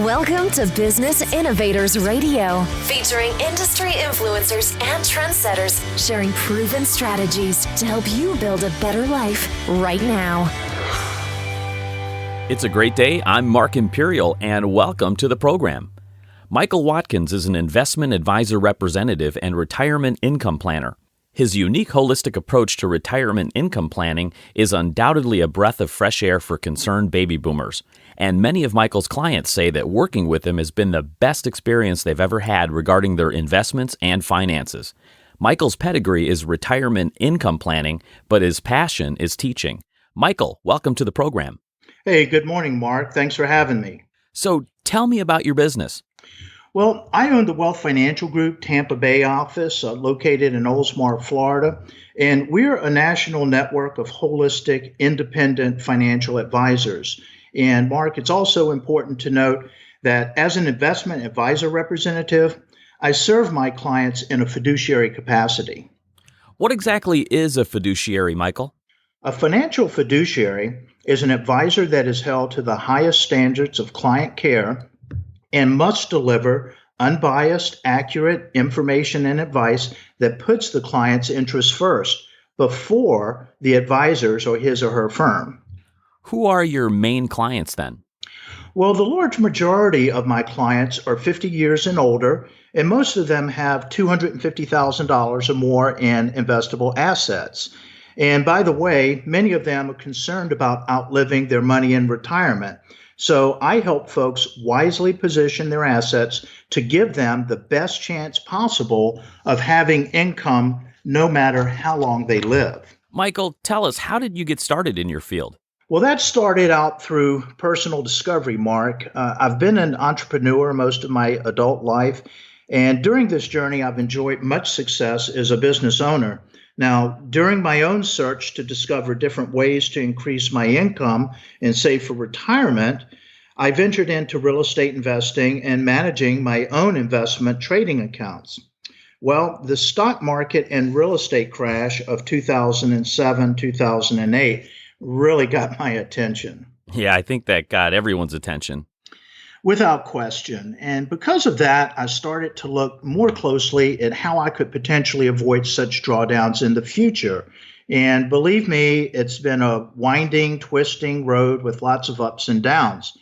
Welcome to Business Innovators Radio, featuring industry influencers and trendsetters sharing proven strategies to help you build a better life right now. It's a great day. I'm Mark Imperial, and welcome to the program. Michael Watkins is an investment advisor representative and retirement income planner. His unique holistic approach to retirement income planning is undoubtedly a breath of fresh air for concerned baby boomers. And many of Michael's clients say that working with him has been the best experience they've ever had regarding their investments and finances. Michael's pedigree is retirement income planning, but his passion is teaching. Michael, welcome to the program. Hey, good morning, Mark. Thanks for having me. So tell me about your business. Well, I own the Wealth Financial Group Tampa Bay office located in Oldsmar, Florida, and we're a national network of holistic, independent financial advisors. And Mark, it's also important to note that as an investment advisor representative, I serve my clients in a fiduciary capacity. What exactly is a fiduciary, Michael? A financial fiduciary is an advisor that is held to the highest standards of client care and must deliver unbiased, accurate information and advice that puts the client's interests first before the advisor's or his or her firm. Who are your main clients then? Well, the large majority of my clients are 50 years and older, and most of them have $250,000 or more in investable assets. And by the way, many of them are concerned about outliving their money in retirement. So I help folks wisely position their assets to give them the best chance possible of having income no matter how long they live. Michael, tell us, how did you get started in your field? Well, that started out through personal discovery, Mark. I've been an entrepreneur most of my adult life, and during this journey, I've enjoyed much success as a business owner. Now, during my own search to discover different ways to increase my income and save for retirement, I ventured into real estate investing and managing my own investment trading accounts. Well, the stock market and real estate crash of 2007, 2008 really got my attention. Yeah, I think that got everyone's attention. Without question. And because of that, I started to look more closely at how I could potentially avoid such drawdowns in the future. And believe me, it's been a winding, twisting road with lots of ups and downs.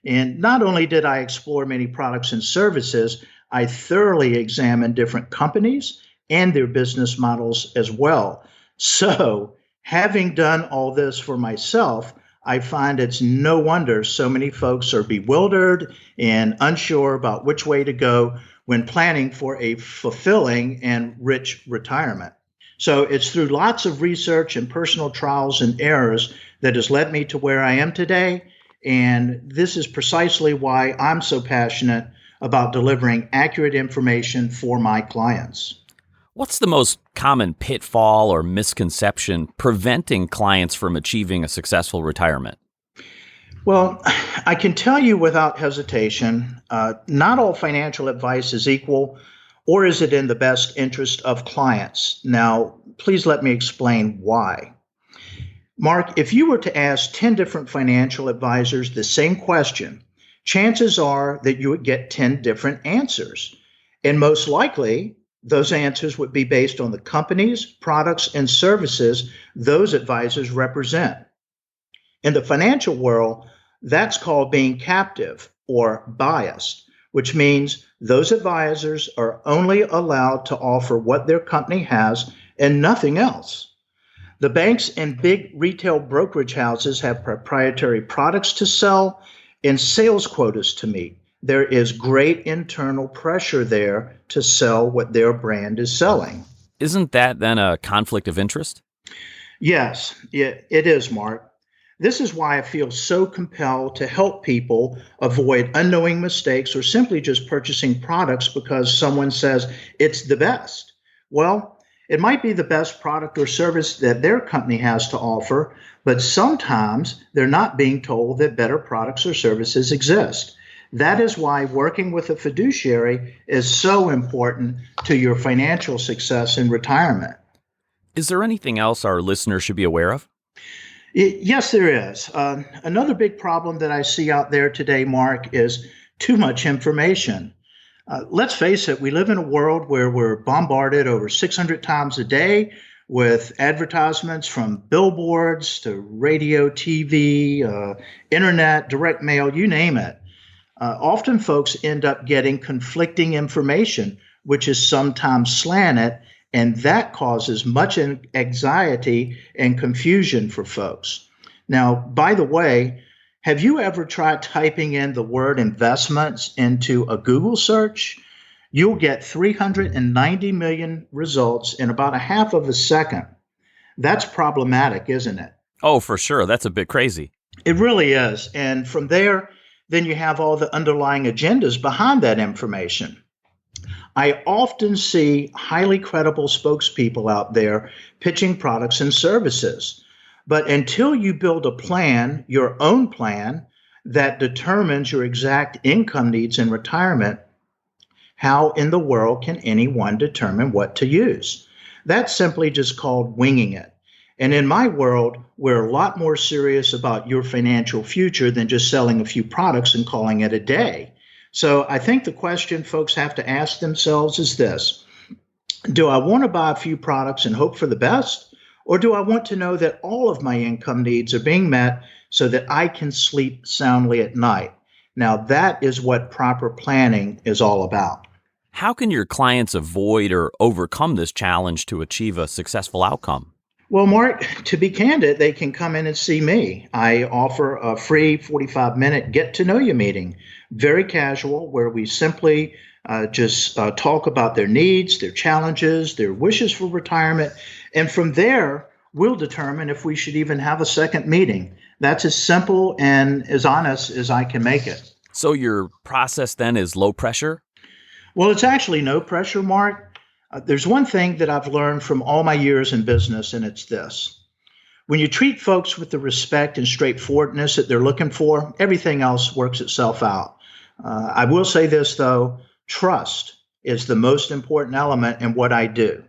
And not only did I explore many products and services, I thoroughly examined different companies and their business models as well. So, having done all this for myself, I find it's no wonder so many folks are bewildered and unsure about which way to go when planning for a fulfilling and rich retirement. So it's through lots of research and personal trials and errors that has led me to where I am today. And this is precisely why I'm so passionate about delivering accurate information for my clients. What's the most common pitfall or misconception preventing clients from achieving a successful retirement? Well, I can tell you without hesitation, not all financial advice is equal, or is it in the best interest of clients. Now, please let me explain why. Mark, if you were to ask 10 different financial advisors the same question, chances are that you would get 10 different answers. And most likely, those answers would be based on the companies, products, and services those advisors represent. In the financial world, that's called being captive or biased, which means those advisors are only allowed to offer what their company has and nothing else. The banks and big retail brokerage houses have proprietary products to sell and sales quotas to meet. There is great internal pressure there to sell what their brand is selling. Isn't that then a conflict of interest? Yes, it is, Mark. This is why I feel so compelled to help people avoid unknowing mistakes or simply just purchasing products because someone says it's the best. Well, it might be the best product or service that their company has to offer, but sometimes they're not being told that better products or services exist. That is why working with a fiduciary is so important to your financial success in retirement. Is there anything else our listeners should be aware of? Yes, there is. Another big problem that I see out there today, Mark, is too much information. Let's face it, we live in a world where we're bombarded over 600 times a day with advertisements from billboards to radio, TV, internet, direct mail, you name it. Often folks end up getting conflicting information, which is sometimes slanted, and that causes much anxiety and confusion for folks. Now, by the way, have you ever tried typing in the word investments into a Google search? You'll get 390 million results in about a half of a second. That's problematic, isn't it? Oh, for sure. That's a bit crazy. It really is. And from there, then you have all the underlying agendas behind that information. I often see highly credible spokespeople out there pitching products and services. But until you build a plan, your own plan, that determines your exact income needs in retirement, how in the world can anyone determine what to use? That's simply just called winging it. And in my world, we're a lot more serious about your financial future than just selling a few products and calling it a day. So I think the question folks have to ask themselves is this: do I want to buy a few products and hope for the best? Or do I want to know that all of my income needs are being met so that I can sleep soundly at night? Now, that is what proper planning is all about. How can your clients avoid or overcome this challenge to achieve a successful outcome? Well, Mark, to be candid, they can come in and see me. I offer a free 45-minute get-to-know-you meeting, very casual, where we simply just talk about their needs, their challenges, their wishes for retirement. And from there, we'll determine if we should even have a second meeting. That's as simple and as honest as I can make it. So your process then is low pressure? Well, it's actually no pressure, Mark. There's one thing that I've learned from all my years in business, and it's this. When you treat folks with the respect and straightforwardness that they're looking for, everything else works itself out. I will say this, though. Trust is the most important element in what I do.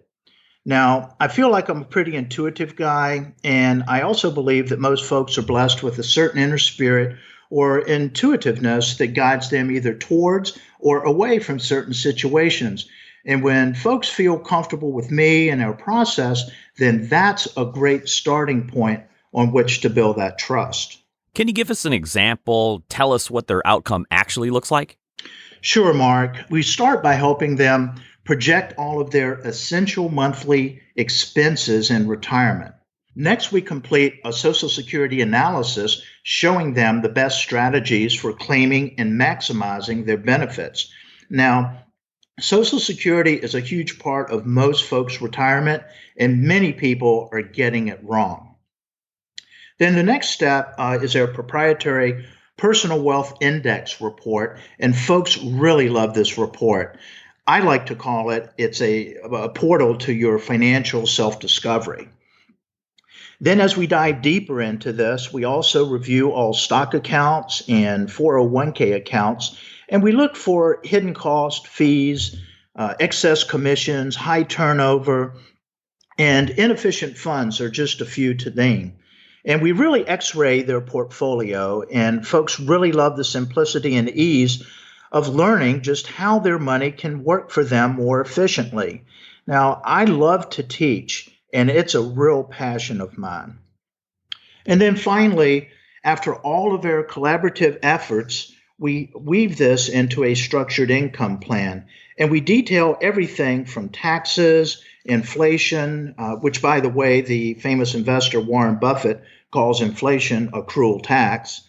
Now, I feel like I'm a pretty intuitive guy, and I also believe that most folks are blessed with a certain inner spirit or intuitiveness that guides them either towards or away from certain situations. And when folks feel comfortable with me and our process, then that's a great starting point on which to build that trust. Can you give us an example? Tell us what their outcome actually looks like? Sure, Mark. We start by helping them project all of their essential monthly expenses in retirement. Next, we complete a Social Security analysis showing them the best strategies for claiming and maximizing their benefits. Now, Social Security is a huge part of most folks' retirement, and many people are getting it wrong. Then the next step is our proprietary Personal Wealth Index report, and folks really love this report. I like to call it's a portal to your financial self-discovery. Then as we dive deeper into this, we also review all stock accounts and 401k accounts, and we look for hidden cost, fees, excess commissions, high turnover, and inefficient funds are just a few to name. And we really x-ray their portfolio, and folks really love the simplicity and ease of learning just how their money can work for them more efficiently. Now, I love to teach, and it's a real passion of mine. And then finally, after all of our collaborative efforts, we weave this into a structured income plan, and we detail everything from taxes, inflation, which, by the way, the famous investor Warren Buffett calls inflation a cruel tax,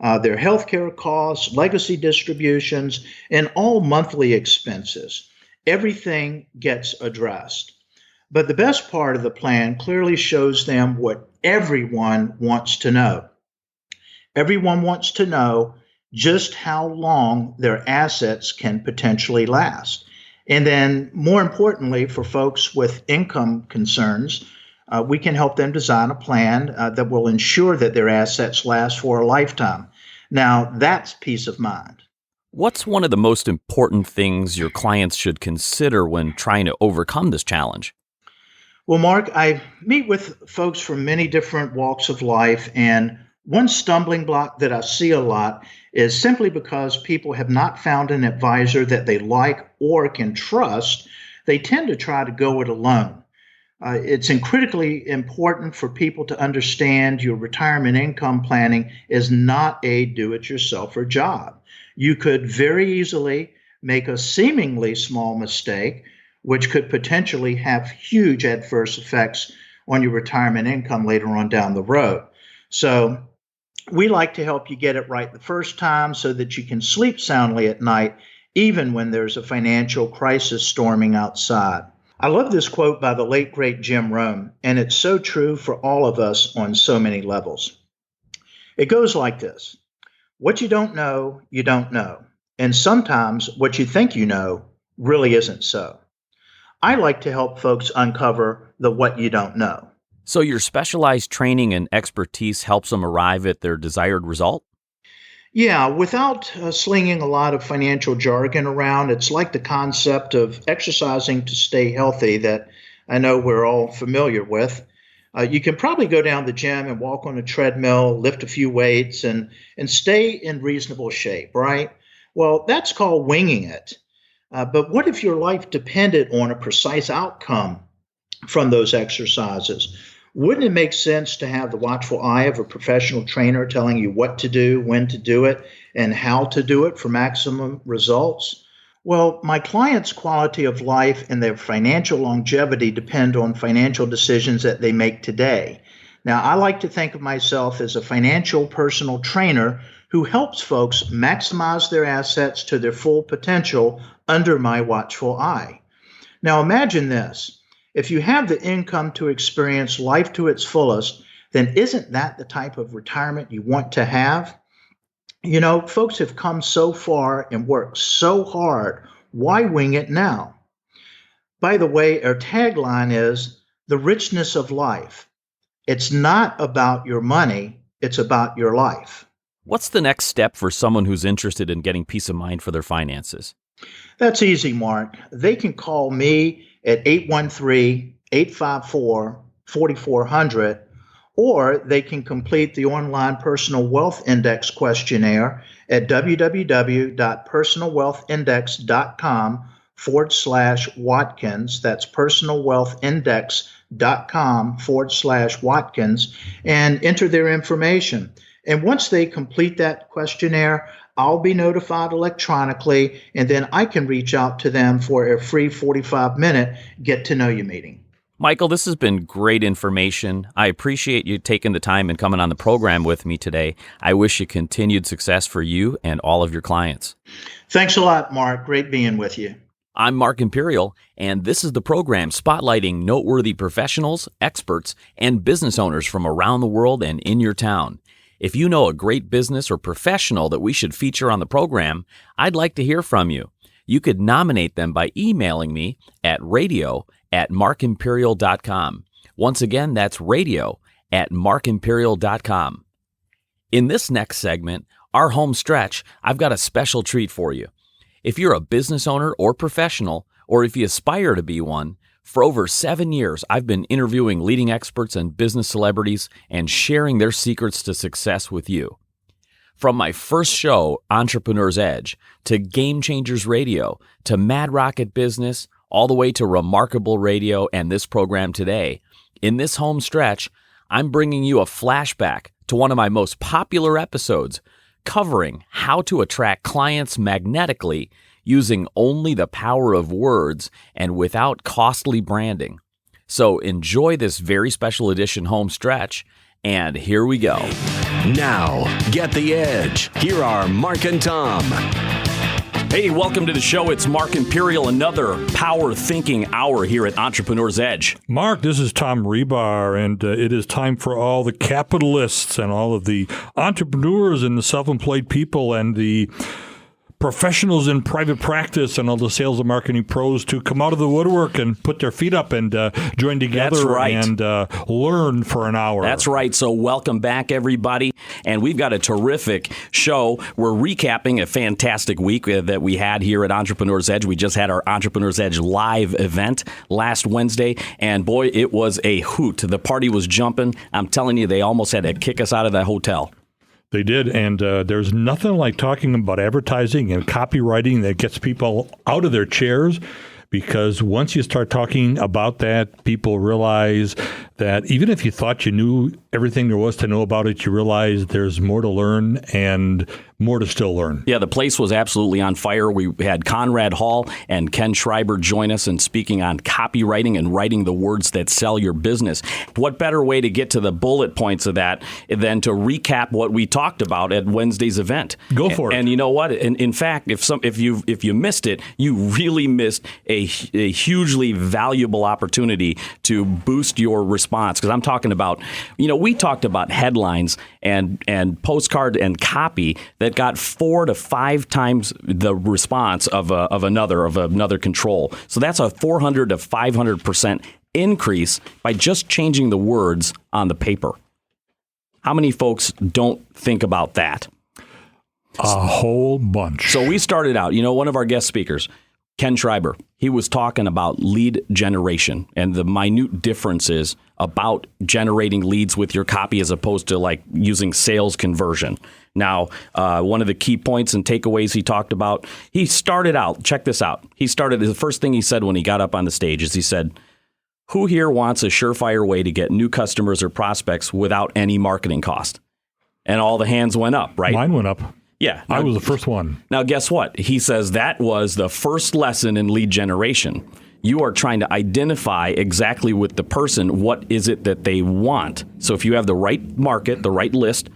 their healthcare costs, legacy distributions, and all monthly expenses. Everything gets addressed. But the best part of the plan clearly shows them what everyone wants to know. Everyone wants to know just how long their assets can potentially last. And then, more importantly, for folks with income concerns, we can help them design a plan that will ensure that their assets last for a lifetime. Now, that's peace of mind. What's one of the most important things your clients should consider when trying to overcome this challenge? Well, Mark, I meet with folks from many different walks of life, and one stumbling block that I see a lot is simply because people have not found an advisor that they like or can trust, they tend to try to go it alone. It's critically important for people to understand your retirement income planning is not a do-it-yourselfer job. You could very easily make a seemingly small mistake, which could potentially have huge adverse effects on your retirement income later on down the road. So we like to help you get it right the first time so that you can sleep soundly at night, even when there's a financial crisis storming outside. I love this quote by the late, great Jim Rohn, and it's so true for all of us on so many levels. It goes like this. What you don't know, you don't know. And sometimes what you think you know really isn't so. I like to help folks uncover the what you don't know. So your specialized training and expertise helps them arrive at their desired result? Yeah, without slinging a lot of financial jargon around, it's like the concept of exercising to stay healthy that I know we're all familiar with. You can probably go down the gym and walk on a treadmill, lift a few weights, and stay in reasonable shape, right? Well, that's called winging it. But what if your life depended on a precise outcome from those exercises? Wouldn't it make sense to have the watchful eye of a professional trainer telling you what to do, when to do it, and how to do it for maximum results? Well, my clients' quality of life and their financial longevity depend on financial decisions that they make today. Now, I like to think of myself as a financial personal trainer who helps folks maximize their assets to their full potential under my watchful eye. Now, imagine this. If you have the income to experience life to its fullest, then isn't that the type of retirement you want to have? You know, folks have come so far and worked so hard. Why wing it now? By the way, our tagline is the richness of life. It's not about your money, it's about your life. What's the next step for someone who's interested in getting peace of mind for their finances? That's easy, Mark. They can call me at 813-854-4400, or they can complete the online Personal Wealth Index questionnaire at www.personalwealthindex.com/Watkins. That's personalwealthindex.com/Watkins, and enter their information. And once they complete that questionnaire, I'll be notified electronically, and then I can reach out to them for a free 45-minute get-to-know-you meeting. Michael, this has been great information. I appreciate you taking the time and coming on the program with me today. I wish you continued success for you and all of your clients. Thanks a lot, Mark. Great being with you. I'm Mark Imperial, and this is the program spotlighting noteworthy professionals, experts, and business owners from around the world and in your town. If you know a great business or professional that we should feature on the program, I'd like to hear from you. You could nominate them by emailing me at radio@markimperial.com. Once again, that's radio@markimperial.com. In this next segment, our home stretch, I've got a special treat for you. If you're a business owner or professional, or if you aspire to be one, for over 7 years, I've been interviewing leading experts and business celebrities and sharing their secrets to success with you. From my first show, Entrepreneur's Edge, to Game Changers Radio, to Mad Rocket Business, all the way to Remarkable Radio and this program today, in this home stretch, I'm bringing you a flashback to one of my most popular episodes, covering how to attract clients magnetically using only the power of words and without costly branding. So enjoy this very special edition home stretch, and here we go. Now, get the edge. Here are Mark and Tom. Hey, welcome to the show. It's Mark Imperial, another power thinking hour here at Entrepreneur's Edge. Mark, this is Tom Rebar, and it is time for all the capitalists and all of the entrepreneurs and the self-employed people and the professionals in private practice and all the sales and marketing pros to come out of the woodwork and put their feet up and join together and learn for an hour. That's right. So welcome back, everybody. And we've got a terrific show. We're recapping a fantastic week that we had here at Entrepreneur's Edge. We just had our Entrepreneur's Edge live event last Wednesday, and boy, it was a hoot. The party was jumping. I'm telling you, they almost had to kick us out of the hotel. They did, and there's nothing like talking about advertising and copywriting that gets people out of their chairs, because once you start talking about that, people realize that even if you thought you knew everything there was to know about it, you realize there's more to learn and more to still learn. Yeah, the place was absolutely on fire. We had Conrad Hall and Ken Schreiber join us and speaking on copywriting and writing the words that sell your business. What better way to get to the bullet points of that than to recap what we talked about at Wednesday's event? Go for it. And you know what? In fact, if you missed it, you really missed a hugely valuable opportunity to boost your response. Because I'm talking about, we talked about headlines and postcard and copy that got 4 to 5 times the response of another control. So that's a 400 to 500% increase by just changing the words on the paper. How many folks don't think about that? A whole bunch. So we started out, one of our guest speakers, Ken Schreiber, he was talking about lead generation and the minute differences about generating leads with your copy as opposed to like using sales conversion. Now, one of the key points and takeaways he talked about, he started out, check this out. The first thing he said when he got up on the stage is he said, who here wants a surefire way to get new customers or prospects without any marketing cost? And all the hands went up, right? Mine went up. Yeah. I was the first one. Now, guess what? He says that was the first lesson in lead generation. You are trying to identify exactly with the person, what is it that they want. So if you have the right market, the right list,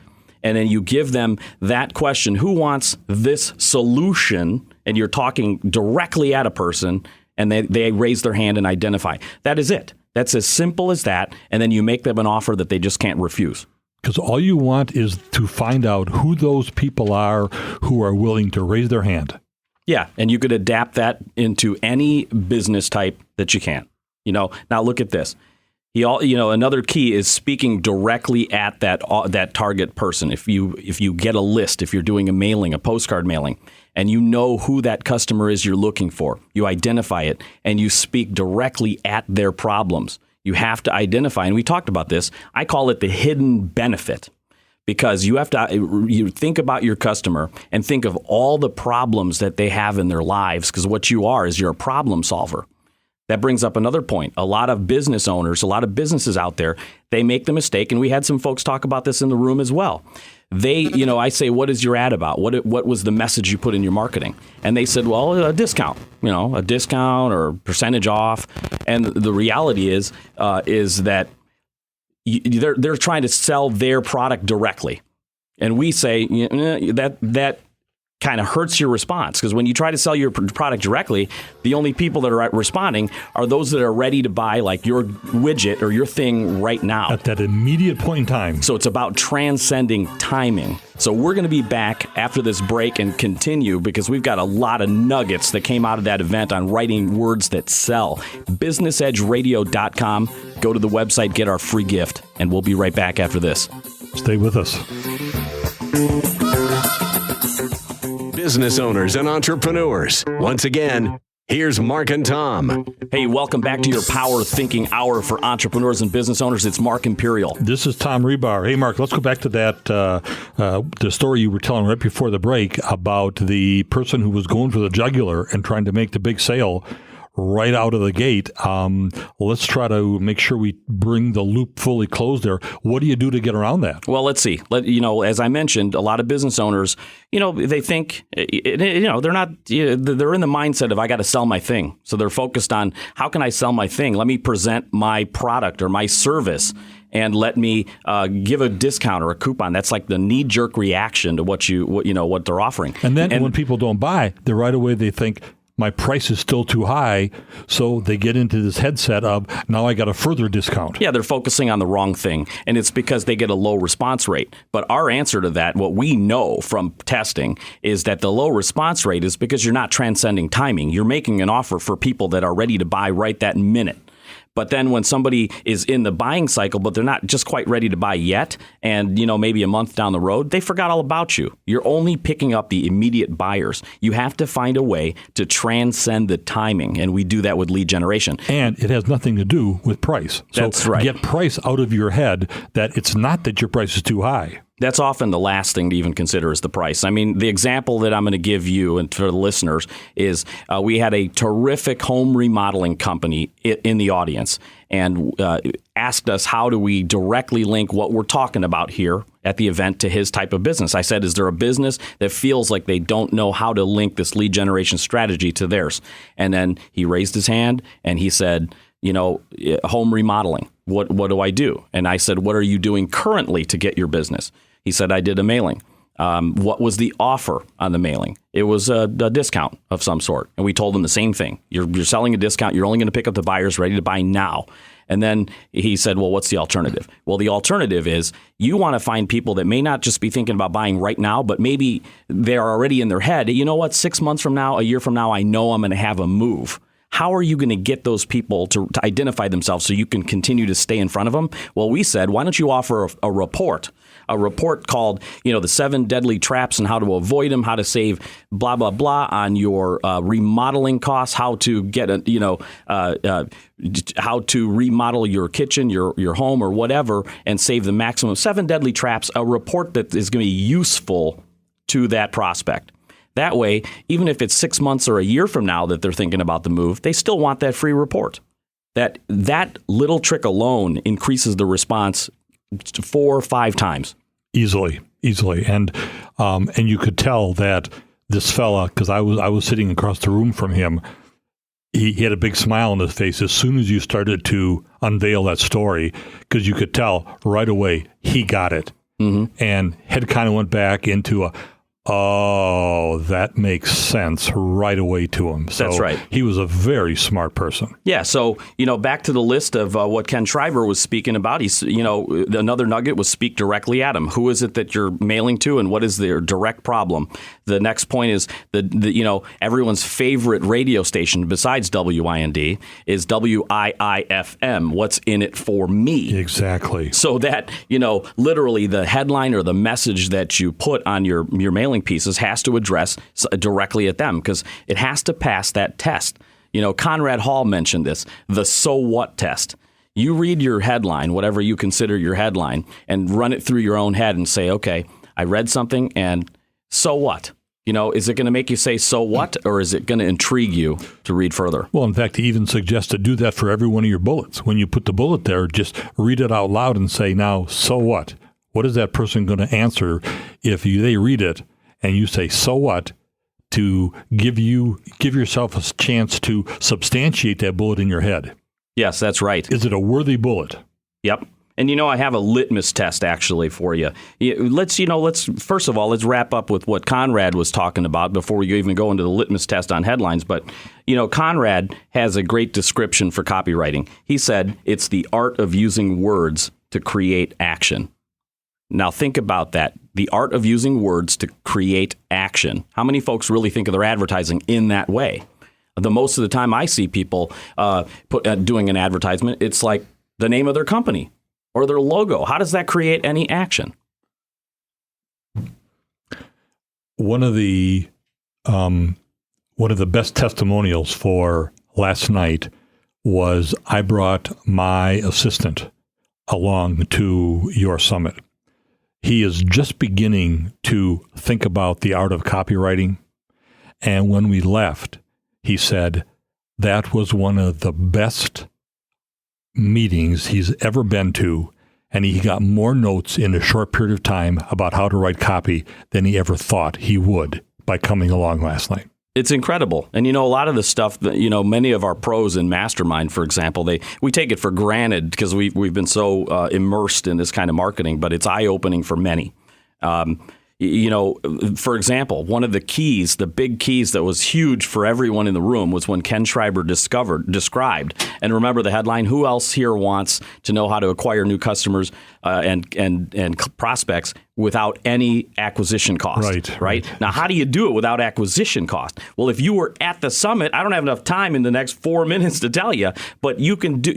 and then you give them that question, who wants this solution? And you're talking directly at a person, and they raise their hand and identify. That is it. That's as simple as that. And then you make them an offer that they just can't refuse. Because all you want is to find out who those people are who are willing to raise their hand. Yeah, and you could adapt that into any business type that you can. Now look at this. Another key is speaking directly at that target person. If you get a list, if you're doing a mailing, a postcard mailing, and you know who that customer is you're looking for, you identify it and you speak directly at their problems. You have to identify, and we talked about this, I call it the hidden benefit, because you have to you think about your customer and think of all the problems that they have in their lives, because what you are is you're a problem solver. That brings up another point. A lot of business owners, a lot of businesses out there, they make the mistake, and we had some folks talk about this in the room as well. I say, what is your ad about? What was the message you put in your marketing? And they said, well, a discount, a discount or percentage off. And the reality is that they're trying to sell their product directly. And we say that kind of hurts your response, because when you try to sell your product directly, the only people that are responding are those that are ready to buy like your widget or your thing right now. At that immediate point in time. So it's about transcending timing. So we're going to be back after this break and continue, because we've got a lot of nuggets that came out of that event on writing words that sell. BusinessEdgeRadio.com. Go to the website, get our free gift, and we'll be right back after this. Stay with us. Business owners and entrepreneurs. Once again, here's Mark and Tom. Hey, welcome back to your Power Thinking Hour for entrepreneurs and business owners. It's Mark Imperial. This is Tom Rebar. Hey, Mark, let's go back to that the story you were telling right before the break about the person who was going for the jugular and trying to make the big sale right out of the gate. Let's try to make sure we bring the loop fully closed there. What do you do to get around that? Well, let's see. As I mentioned, a lot of business owners, they think, they're not, they're in the mindset of I got to sell my thing. So they're focused on how can I sell my thing? Let me present my product or my service, and let me give a discount or a coupon. That's like the knee-jerk reaction to what they're offering. And then when people don't buy, right away they think, my price is still too high, so they get into this headset of, now I got a further discount. Yeah, they're focusing on the wrong thing, and it's because they get a low response rate. But our answer to that, what we know from testing, is that the low response rate is because you're not transcending timing. You're making an offer for people that are ready to buy right that minute. But then when somebody is in the buying cycle, but they're not just quite ready to buy yet, and maybe a month down the road, they forgot all about you. You're only picking up the immediate buyers. You have to find a way to transcend the timing, and we do that with lead generation. And it has nothing to do with price. That's right. Get price out of your head, that it's not that your price is too high. That's often the last thing to even consider is the price. I mean, the example that I'm going to give you and for the listeners is we had a terrific home remodeling company in the audience and asked us how do we directly link what we're talking about here at the event to his type of business. I said, is there a business that feels like they don't know how to link this lead generation strategy to theirs? And then he raised his hand and he said, home remodeling. What do I do? And I said, what are you doing currently to get your business? He said, I did a mailing. What was the offer on the mailing? It was a discount of some sort. And we told him the same thing. You're selling a discount. You're only going to pick up the buyers ready to buy now. And then he said, well, what's the alternative? Well, the alternative is you want to find people that may not just be thinking about buying right now, but maybe they're already in their head. You know what? 6 months from now, a year from now, I know I'm going to have a move. How are you going to get those people to identify themselves so you can continue to stay in front of them? Well, we said, why don't you offer a report called, the 7 deadly traps and how to avoid them, how to save blah, blah, blah on your remodeling costs, how to get how to remodel your kitchen, your home or whatever, and save the maximum 7 deadly traps, a report that is going to be useful to that prospect. That way, even if it's 6 months or a year from now that they're thinking about the move, they still want that free report. That little trick alone increases the response 4 or 5 times. Easily. And you could tell that this fella, because I was sitting across the room from him, he had a big smile on his face as soon as you started to unveil that story, because you could tell right away he got it. Mm-hmm. And head kind of went back into oh, that makes sense right away to him. So that's right. He was a very smart person. Yeah. So, back to the list of what Ken Schreiber was speaking about, he's, another nugget was speak directly at him. Who is it that you're mailing to and what is their direct problem? The next point is everyone's favorite radio station besides WIND is WIIFM. What's in it for me? Exactly. So that, literally the headline or the message that you put on your mailing pieces has to address directly at them because it has to pass that test. Conrad Hall mentioned this, the so what test. You read your headline, whatever you consider your headline, and run it through your own head and say, okay, I read something and so what? Is it going to make you say so what, or is it going to intrigue you to read further? Well, in fact, he even suggests to do that for every one of your bullets. When you put the bullet there, just read it out loud and say, now, so what? What is that person going to answer if they read it and you say, so what, to give yourself a chance to substantiate that bullet in your head? Yes, that's right. Is it a worthy bullet? Yep. And, I have a litmus test actually for you. Let's first of all, let's wrap up with what Conrad was talking about before we even go into the litmus test on headlines. But, Conrad has a great description for copywriting. He said it's the art of using words to create action. Now, think about that. The art of using words to create action. How many folks really think of their advertising in that way? The most of the time I see people doing an advertisement, it's like the name of their company or their logo. How does that create any action? One of the best testimonials for last night was I brought my assistant along to your summit. He is just beginning to think about the art of copywriting. And when we left, he said that was one of the best meetings he's ever been to, and he got more notes in a short period of time about how to write copy than he ever thought he would by coming along last night. It's incredible. And, a lot of the stuff that, many of our pros in Mastermind, for example, we take it for granted because we've been so immersed in this kind of marketing, but it's eye-opening for many. For example, one of the big keys that was huge for everyone in the room was when Ken Schreiber described, and remember the headline, who else here wants to know how to acquire new customers and prospects without any acquisition cost, right? Now, how do you do it without acquisition cost? Well, if you were at the summit, I don't have enough time in the next 4 minutes to tell you, but you can do,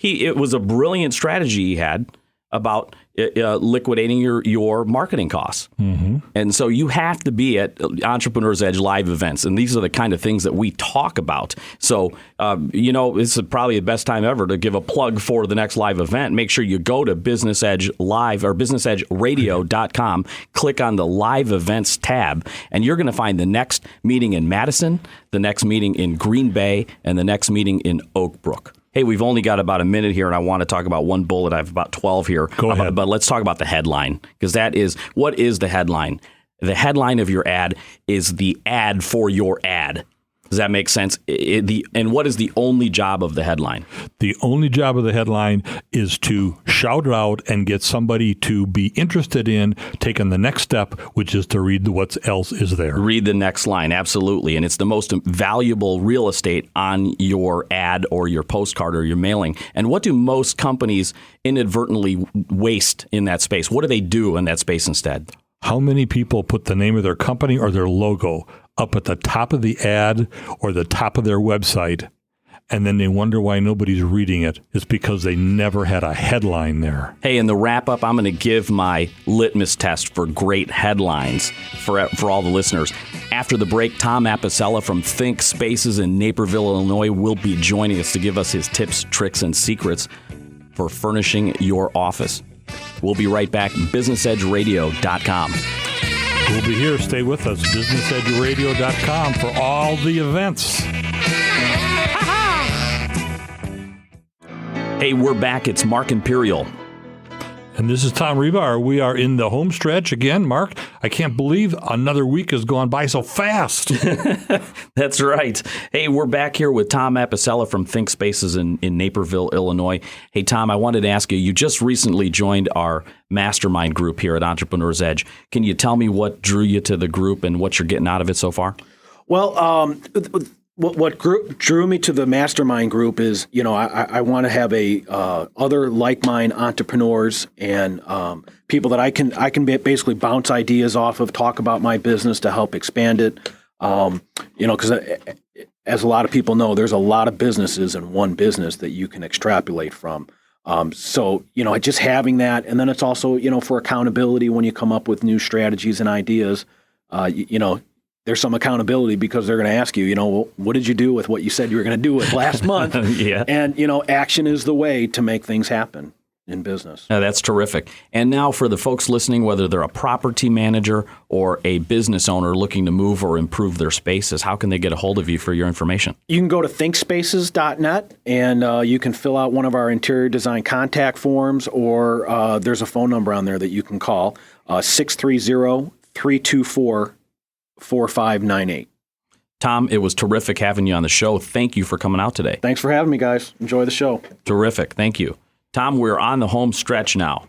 it was a brilliant strategy he had about liquidating your marketing costs. Mm-hmm. And so you have to be at Entrepreneur's Edge live events. And these are the kind of things that we talk about. So, this is probably the best time ever to give a plug for the next live event. Make sure you go to Business Edge Live or businessedgeradio.com, click on the live events tab, and you're going to find the next meeting in Madison, the next meeting in Green Bay, and the next meeting in Oak Brook. Hey, we've only got about a minute here, and I want to talk about one bullet. I have about 12 here. Go ahead. But let's talk about the headline, because what is the headline? The headline of your ad is the ad for your ad. Does that make sense? And what is the only job of the headline? The only job of the headline is to shout it out and get somebody to be interested in taking the next step, which is to read what else is there. Read the next line, absolutely. And it's the most valuable real estate on your ad or your postcard or your mailing. And what do most companies inadvertently waste in that space? What do they do in that space instead? How many people put the name of their company or their logo up at the top of the ad or the top of their website, and then they wonder why nobody's reading it? It's because they never had a headline there. Hey, in the wrap-up, I'm going to give my litmus test for great headlines for all the listeners. After the break, Tom Apicella from Think Spaces in Naperville, Illinois, will be joining us to give us his tips, tricks, and secrets for furnishing your office. We'll be right back. BusinessEdgeRadio.com. We'll be here. Stay with us. BusinessEdgeRadio.com for all the events. Hey, we're back. It's Mark Imperial. And this is Tom Rebar. We are in the home stretch again. Mark, I can't believe another week has gone by so fast. That's right. Hey, we're back here with Tom Apicella from Think Spaces in Naperville, Illinois. Hey, Tom, I wanted to ask you, you just recently joined our mastermind group here at Entrepreneur's Edge. Can you tell me what drew you to the group and what you're getting out of it so far? Well, what drew me to the mastermind group is, I want to have other like-minded entrepreneurs and people that I can basically bounce ideas off of, talk about my business to help expand it. Because as a lot of people know, there's a lot of businesses in one business that you can extrapolate from. So just having that, and then it's also, for accountability when you come up with new strategies and ideas, there's some accountability because they're going to ask you, well, what did you do with what you said you were going to do with last month? Yeah. And, action is the way to make things happen in business. That's terrific. And now for the folks listening, whether they're a property manager or a business owner looking to move or improve their spaces, how can they get a hold of you for your information? You can go to thinkspaces.net and you can fill out one of our interior design contact forms, or there's a phone number on there that you can call, 630-324-4598. Tom, it was terrific having you on the show. Thank you for coming out today. Thanks for having me, guys. Enjoy the show. Terrific. Thank you. Tom, we're on the home stretch now.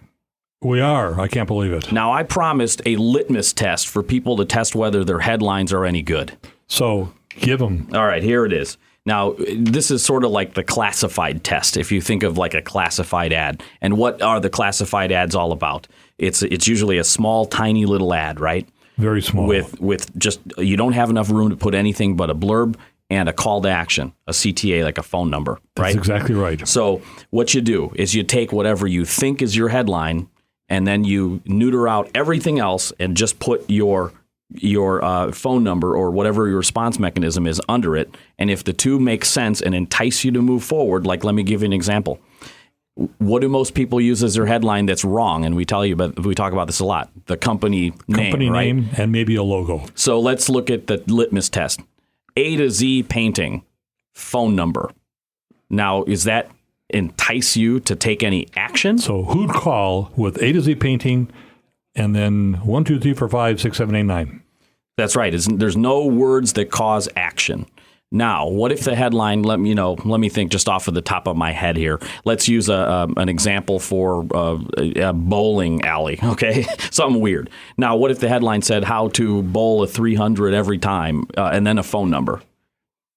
We are. I can't believe it. Now, I promised a litmus test for people to test whether their headlines are any good. So give them. All right, here it is. Now, this is sort of like the classified test, if you think of like a classified ad. And what are the classified ads all about? It's usually a small, tiny little ad, right? Very small. With just, you don't have enough room to put anything but a blurb and a call to action, a CTA, like a phone number, right? That's exactly right. So what you do is you take whatever you think is your headline, and then you neuter out everything else and just put your phone number or whatever your response mechanism is under it. And if the two make sense and entice you to move forward, like let me give you an example. What do most people use as their headline that's wrong? And we talk about this a lot. The company name, and maybe a logo. So let's look at the litmus test. A to Z painting, phone number. Now, is that entice you to take any action? So who'd call with A to Z painting and then 1, 2, 3, 4, 5, 6, 7, 8, 9? That's right. There's no words that cause action. Now, what if the headline, let me think just off of the top of my head here. Let's use an example for a bowling alley, okay? Something weird. Now, what if the headline said how to bowl a 300 every time and then a phone number?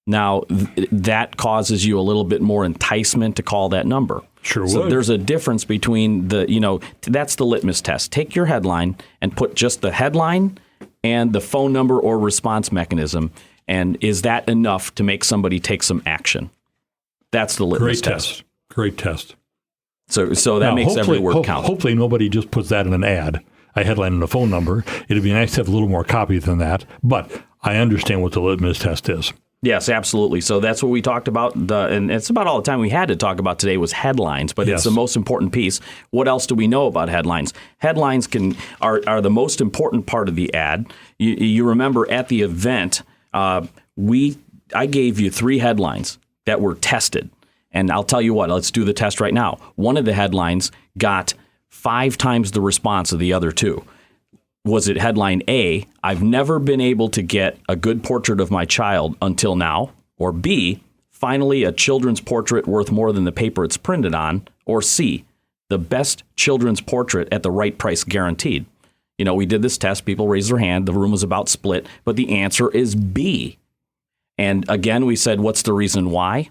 Now, that causes you a little bit more enticement to call that number. Sure So would. there's a difference between that's the litmus test. Take your headline and put just the headline and the phone number or response mechanism. And is that enough to make somebody take some action? That's the litmus test. Great test. So that makes every word count. Hopefully nobody just puts that in an ad, a headline and a phone number. It'd be nice to have a little more copy than that. But I understand what the litmus test is. Yes, absolutely. So that's what we talked about, and it's about all the time we had to talk about today was headlines, but It's the most important piece. What else do we know about headlines? Headlines are the most important part of the ad. You remember at the event, I gave you 3 headlines that were tested, and I'll tell you what. Let's do the test right now. One of the headlines got 5 times the response of the other 2. Was it headline A, I've never been able to get a good portrait of my child until now? Or B, finally a children's portrait worth more than the paper it's printed on? Or C, the best children's portrait at the right price guaranteed? We did this test. People raised their hand. The room was about split. But the answer is B. And again, we said, what's the reason why?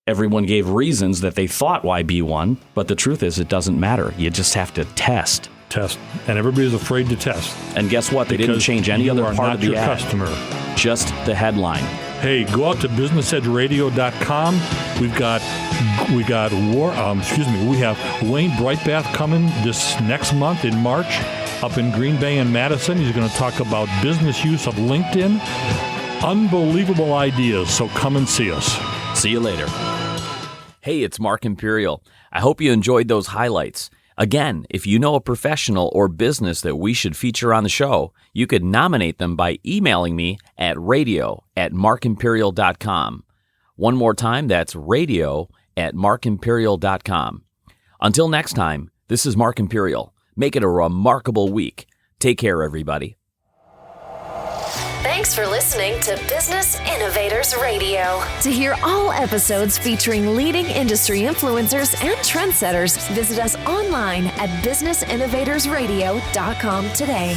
Everyone gave reasons that they thought why B won. But the truth is, it doesn't matter. You just have to test. And everybody's afraid to test. And guess what? They didn't change any other part of the ad. Customer. Just the headline. Hey, go out to businessedgeradio.com. We have Wayne Brightbath coming this next month in March up in Green Bay and Madison. He's going to talk about business use of LinkedIn. Unbelievable ideas. So come and see us. See you later. Hey, it's Mark Imperial. I hope you enjoyed those highlights. Again, if you know a professional or business that we should feature on the show, you could nominate them by emailing me at radio@markimperial.com. One more time, that's radio@markimperial.com. Until next time, this is Mark Imperial. Make it a remarkable week. Take care, everybody. Thanks for listening to Business Innovators Radio. To hear all episodes featuring leading industry influencers and trendsetters, visit us online at businessinnovatorsradio.com today.